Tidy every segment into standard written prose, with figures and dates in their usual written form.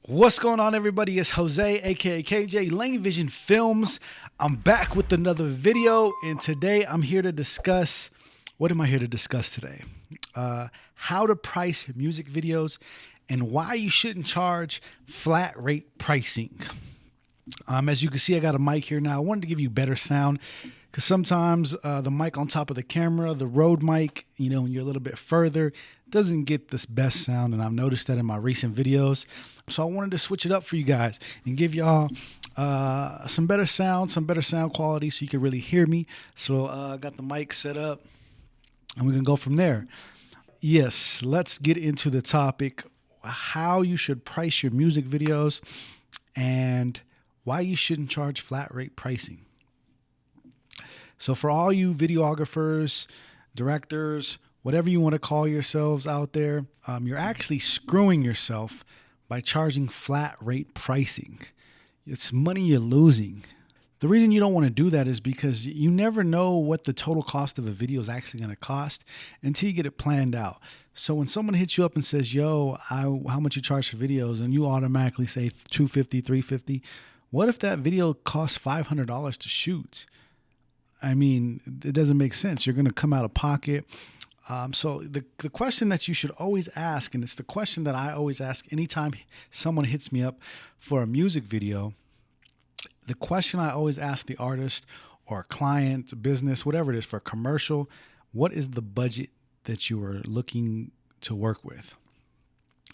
What's going on, everybody? It's Jose, aka KJ, Lane Vision Films. I'm back with another video, and today I'm here to discuss. What am I here to discuss today? How to price music videos and why you shouldn't charge flat rate pricing. As you can see, I got a mic here now. I wanted to give you better sound because sometimes the mic on top of the camera, the Rode mic, when you're a little bit further, doesn't get this best sound, and I've noticed that in my recent videos. So I wanted to switch it up for you guys and give y'all some better sound quality so you can really hear me. So I got the mic set up, and we can go from there. Yes, let's get into the topic, how you should price your music videos and why you shouldn't charge flat rate pricing. So for all you videographers, directors, whatever you want to call yourselves out there, you're actually screwing yourself by charging flat rate pricing. It's money you're losing. The reason you don't want to do that is because you never know what the total cost of a video is actually going to cost until you get it planned out. So when someone hits you up and says, yo, how much you charge for videos, and you automatically say $250, $350, what if that video costs $500 to shoot? I mean, it doesn't make sense. You're going to come out of pocket. So the question that you should always ask, and it's the question that I always ask anytime someone hits me up for a music video, the question I always ask the artist or client, business, whatever it is, for a commercial, what is the budget that you are looking to work with?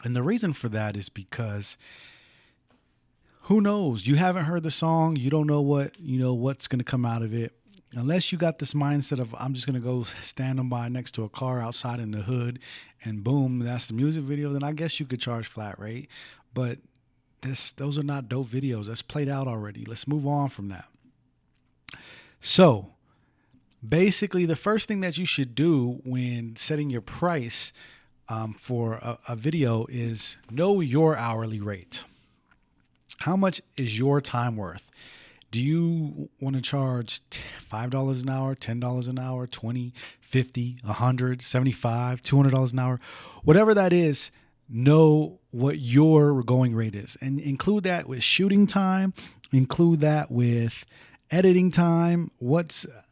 And the reason for that is because who knows? You haven't heard the song. You don't know what's going to come out of it. Unless you got this mindset of, I'm just going to go stand by next to a car outside in the hood and boom, that's the music video, then I guess you could charge flat rate. But those are not dope videos. That's played out already. Let's move on from that. So basically, the first thing that you should do when setting your price for a video is know your hourly rate. How much is your time worth? Do you want to charge $5 an hour, $10 an hour, $20, $50, $100, $75, $200 an hour? Whatever that is, know what your going rate is. And include that with shooting time, include that with editing time.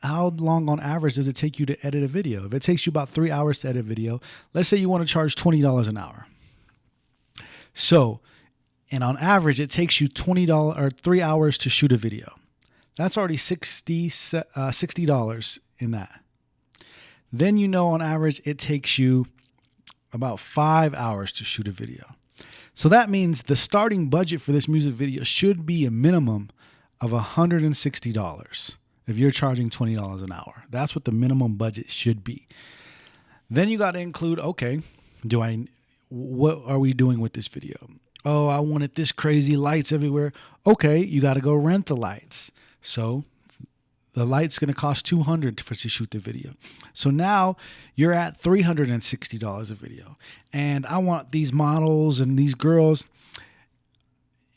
How long on average does it take you to edit a video? If it takes you about 3 hours to edit a video, let's say you want to charge $20 an hour. And on average, it takes you $20 or 3 hours to shoot a video. That's already $60 in that. Then on average, it takes you about 5 hours to shoot a video. So that means the starting budget for this music video should be a minimum of $160 if you're charging $20 an hour. That's what the minimum budget should be. Then you got to include, okay, what are we doing with this video? Oh, I wanted this crazy lights everywhere. Okay, you got to go rent the lights. So the light's going to cost $200 to shoot the video. So now you're at $360 a video. And I want these models and these girls.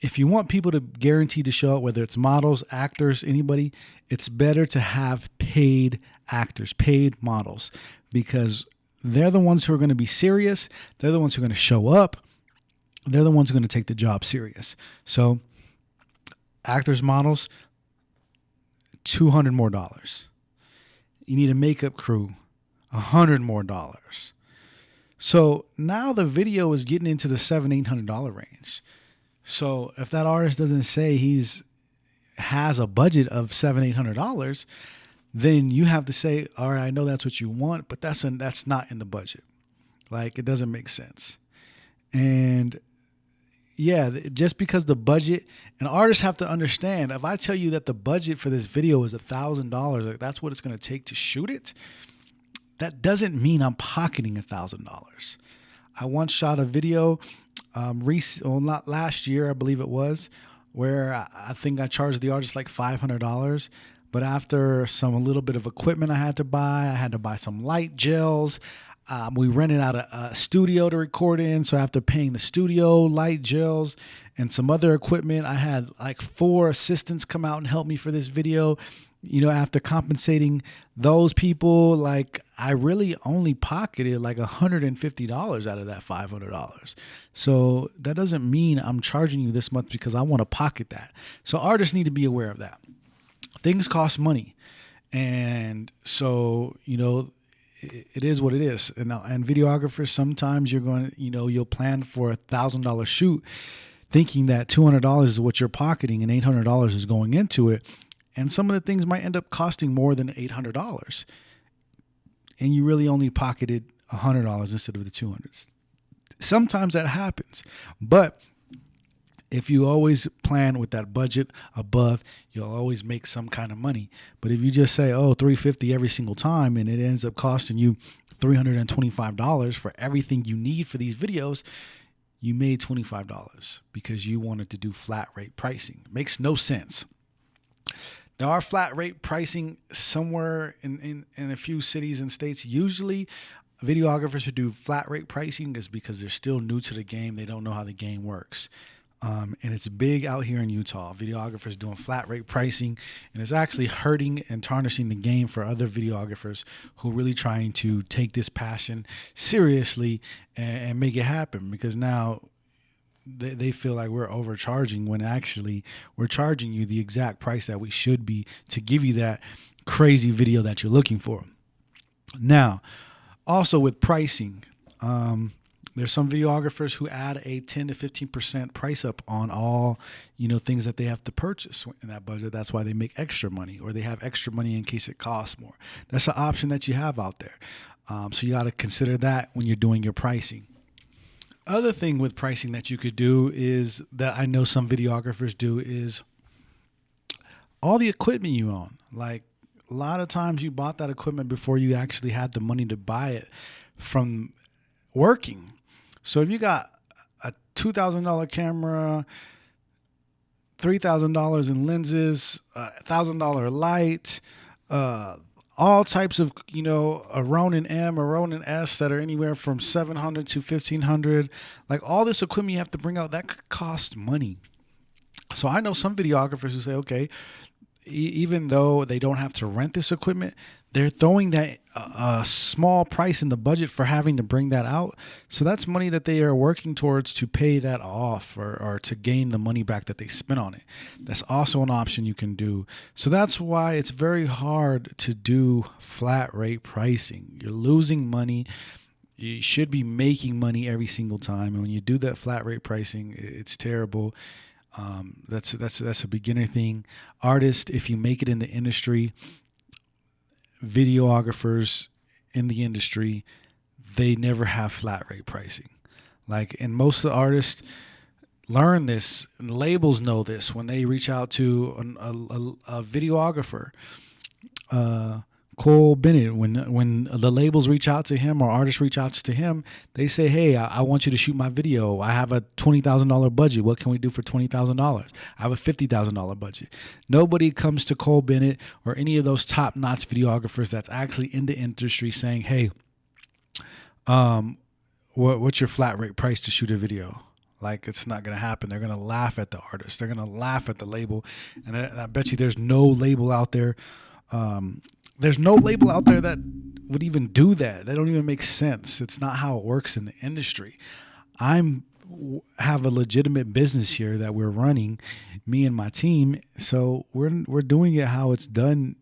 If you want people to guarantee to show up, whether it's models, actors, anybody, it's better to have paid actors, paid models, because they're the ones who are going to be serious. They're the ones who are going to show up. They're the ones who are going to take the job serious. So actors, models, $200 more. You need a makeup crew, $100 more. So now the video is getting into the $700-$800 range. So if that artist doesn't say has a budget of $700-$800, then you have to say, all right, I know that's what you want, but that's not in the budget. Like, it doesn't make sense. And yeah, just because the budget, and artists have to understand, if I tell you that the budget for this video is $1,000, like that's what it's going to take to shoot it, that doesn't mean I'm pocketing $1,000. I once shot a video, not last year, I believe it was, where I think I charged the artist like $500. But after a little bit of equipment I had to buy some light gels, We rented out a studio to record in. So after paying the studio, light, gels, and some other equipment, I had like 4 assistants come out and help me for this video. After compensating those people, like I really only pocketed like $150 out of that $500. So that doesn't mean I'm charging you this much because I want to pocket that. So artists need to be aware of that. Things cost money. And so, it is what it is. And videographers, sometimes you'll plan for $1,000 shoot thinking that $200 is what you're pocketing and $800 is going into it. And some of the things might end up costing more than $800. And you really only pocketed $100 instead of the $200. Sometimes that happens. But if you always plan with that budget above, you'll always make some kind of money. But if you just say, $350 every single time, and it ends up costing you $325 for everything you need for these videos, you made $25 because you wanted to do flat rate pricing. Makes no sense. There are flat rate pricing somewhere in a few cities and states. Usually videographers who do flat rate pricing is because they're still new to the game. They don't know how the game works. And it's big out here in Utah. Videographers doing flat rate pricing, and it's actually hurting and tarnishing the game for other videographers who are really trying to take this passion seriously and make it happen, because now they feel like we're overcharging when actually we're charging you the exact price that we should be to give you that crazy video that you're looking for. Now, also with pricing, there's some videographers who add a 10 to 15% price up on all, things that they have to purchase in that budget. That's why they make extra money, or they have extra money in case it costs more. That's an option that you have out there. So you got to consider that when you're doing your pricing. Other thing with pricing that you could do is that I know some videographers do is all the equipment you own. Like a lot of times you bought that equipment before you actually had the money to buy it from working. So if you got a $2,000 camera, $3,000 in lenses, $1,000 light, all types of, a Ronin M, a Ronin S that are anywhere from $700 to $1,500. Like all this equipment you have to bring out, that could cost money. So I know some videographers who say, okay, even though they don't have to rent this equipment, they're throwing that a small price in the budget for having to bring that out. So that's money that they are working towards to pay that off or to gain the money back that they spent on it. That's also an option you can do. So that's why it's very hard to do flat rate pricing. You're losing money. You should be making money every single time. And when you do that flat rate pricing, it's terrible. That's a beginner thing. Artists, if you make it in the industry, videographers in the industry, they never have flat rate pricing. And most of the artists learn this, and labels know this when they reach out to a videographer. Cole Bennett, when the labels reach out to him or artists reach out to him, they say, hey, I want you to shoot my video. I have a $20,000 budget. What can we do for $20,000? I have a $50,000 budget. Nobody comes to Cole Bennett or any of those top-notch videographers that's actually in the industry saying, hey, what's your flat rate price to shoot a video? It's not going to happen. They're going to laugh at the artist. They're going to laugh at the label. And I bet you there's no label out there There's no label out there that would even do that. That don't even make sense. It's not how it works in the industry. Have a legitimate business here that we're running, me and my team. So we're doing it how it's done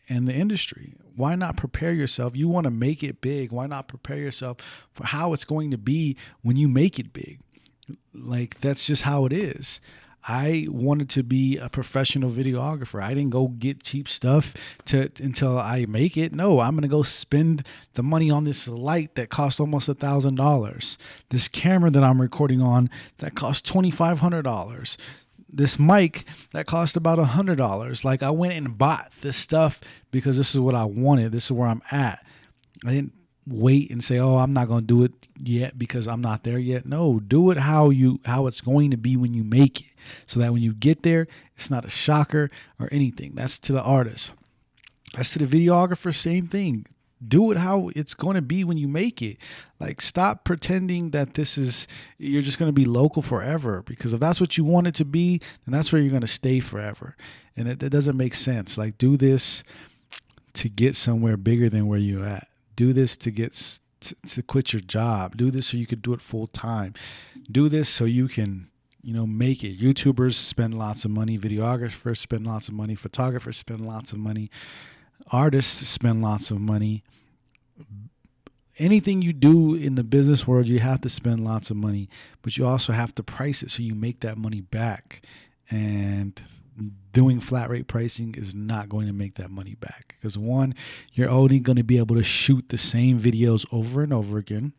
in the industry. Why not prepare yourself? You want to make it big. Why not prepare yourself for how it's going to be when you make it big? That's just how it is. I wanted to be a professional videographer. I didn't go get cheap stuff until I make it. No, I'm going to go spend the money on this light that cost almost $1,000. This camera that I'm recording on that cost $2,500. This mic that cost about $100. I went and bought this stuff because this is what I wanted. This is where I'm at. I didn't wait and say, I'm not going to do it yet because I'm not there yet. No, do it how it's going to be when you make it, so that when you get there, it's not a shocker or anything. That's to the artist. That's to the videographer, same thing. do it how it's going to be when you make it. Like, stop pretending that you're just going to be local forever, because if that's what you want it to be, then that's where you're going to stay forever. And it doesn't make sense. Like, do this to get somewhere bigger than where you're at. Do this to get to quit your job. Do this so you could do it full time. Do this so you can, make it. YouTubers spend lots of money. Videographers spend lots of money. Photographers spend lots of money. Artists spend lots of money. Anything you do in the business world, you have to spend lots of money, but you also have to price it so you make that money back. And doing flat rate pricing is not going to make that money back, because one, you're only going to be able to shoot the same videos over and over again.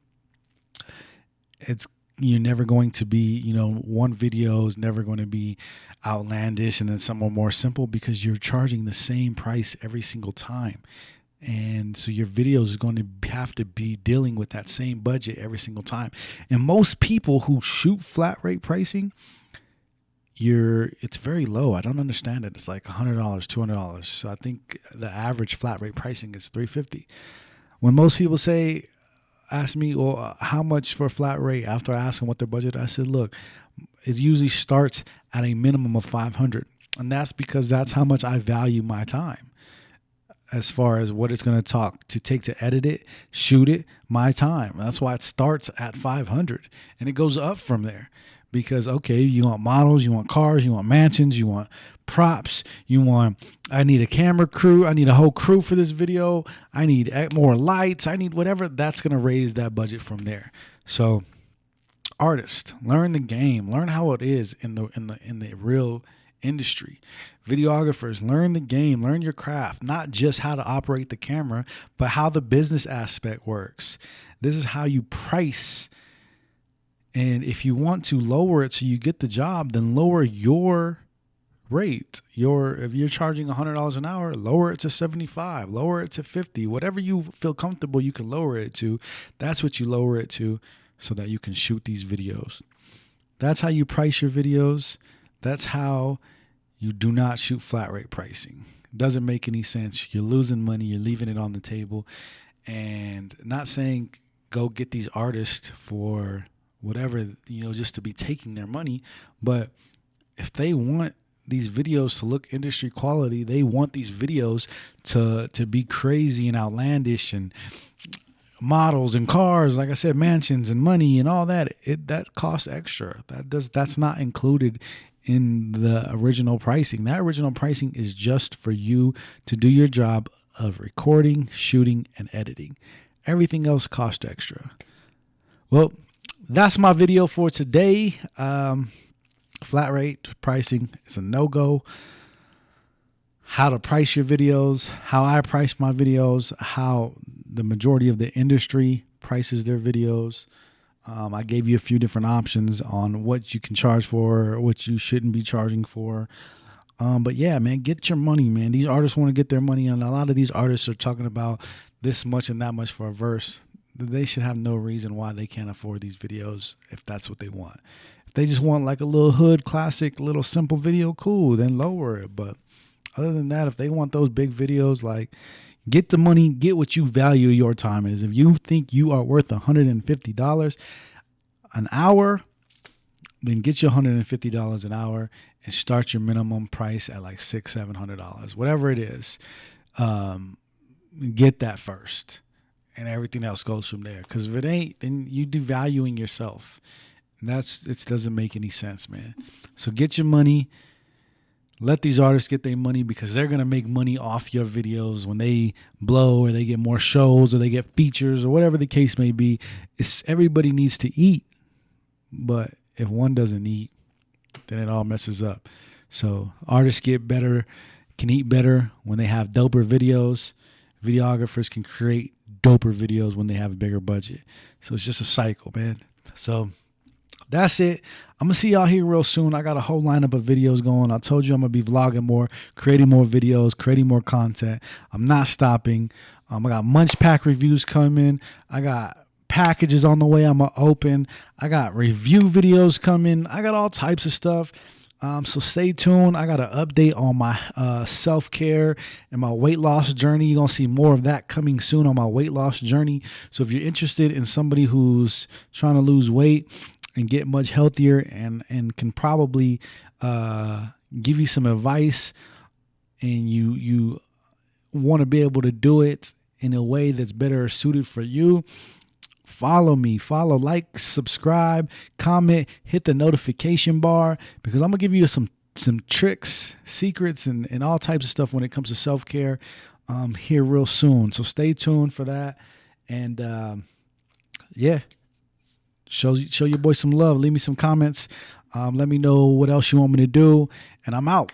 You're never going to be, one video is never going to be outlandish and then some are more simple, because you're charging the same price every single time. And so your videos is going to have to be dealing with that same budget every single time. And most people who shoot flat rate pricing, it's very low. I don't understand it. It's like $100, $200. So I think the average flat rate pricing is $350. When most people ask me, well, how much for a flat rate? After I ask them what their budget, I said, look, it usually starts at a minimum of $500. And that's because that's how much I value my time, as far as what it's going to take to edit it, shoot it, my time. That's why it starts at $500 and it goes up from there. Because, okay, you want models, you want cars, you want mansions, you want props, I need a camera crew, I need a whole crew for this video, I need more lights, I need whatever. That's going to raise that budget from there. So, artists, learn the game, learn how it is in the real industry. Videographers, learn the game, learn your craft, not just how to operate the camera, but how the business aspect works. This is how you price. And if you want to lower it so you get the job, then lower your rate. If you're charging $100 an hour, lower it to $75, lower it to $50, whatever you feel comfortable you can lower it to. That's what you lower it to, so that you can shoot these videos. That's how you price your videos. That's how you do not shoot flat rate pricing. It doesn't make any sense. You're losing money. You're leaving it on the table. And not saying go get these artists for whatever, just to be taking their money. But if they want these videos to look industry quality, they want these videos to be crazy and outlandish and models and cars, like I said, mansions and money and all that, that costs extra. That's not included in the original pricing. That original pricing is just for you to do your job of recording, shooting, and editing. Everything else costs extra. Well, that's my video for today. Flat rate pricing is a no-go. How to price your videos, how I price my videos, how the majority of the industry prices their videos. I gave you a few different options on what you can charge for, what you shouldn't be charging for. But yeah, man, get your money, man. These artists want to get their money, and a lot of these artists are talking about this much and that much for a verse. They should have no reason why they can't afford these videos if that's what they want. If they just want like a little hood classic, little simple video, cool, then lower it. But other than that, if they want those big videos, like, get the money, get what you value your time is. If you think you are worth $150 an hour, then get your $150 an hour and start your minimum price at like $600-$700, whatever it is. Get that first, and everything else goes from there. Because if it ain't, then you devaluing yourself. And it doesn't make any sense, man. So get your money. Let these artists get their money, because they're going to make money off your videos when they blow, or they get more shows, or they get features, or whatever the case may be. Everybody needs to eat. But if one doesn't eat, then it all messes up. So artists can eat better when they have doper videos. Videographers can create doper videos when they have a bigger budget. So it's just a cycle, man. So that's it. I'm going to see y'all here real soon. I got a whole lineup of videos going. I told you I'm going to be vlogging more, creating more videos, creating more content. I'm not stopping. I got Munch Pack reviews coming. I got packages on the way I'm going to open. I got review videos coming. I got all types of stuff. So stay tuned. I got an update on my self-care and my weight loss journey. You're going to see more of that coming soon on my weight loss journey. So if you're interested in somebody who's trying to lose weight and get much healthier and can probably give you some advice, and you want to be able to do it in a way that's better suited for you, follow me, like, subscribe, comment, hit the notification bar, because I'm gonna give you some tricks, secrets, and all types of stuff when it comes to self-care here real soon. So stay tuned for that. And yeah, show your boy some love. Leave me some comments. Let me know what else you want me to do, and I'm out.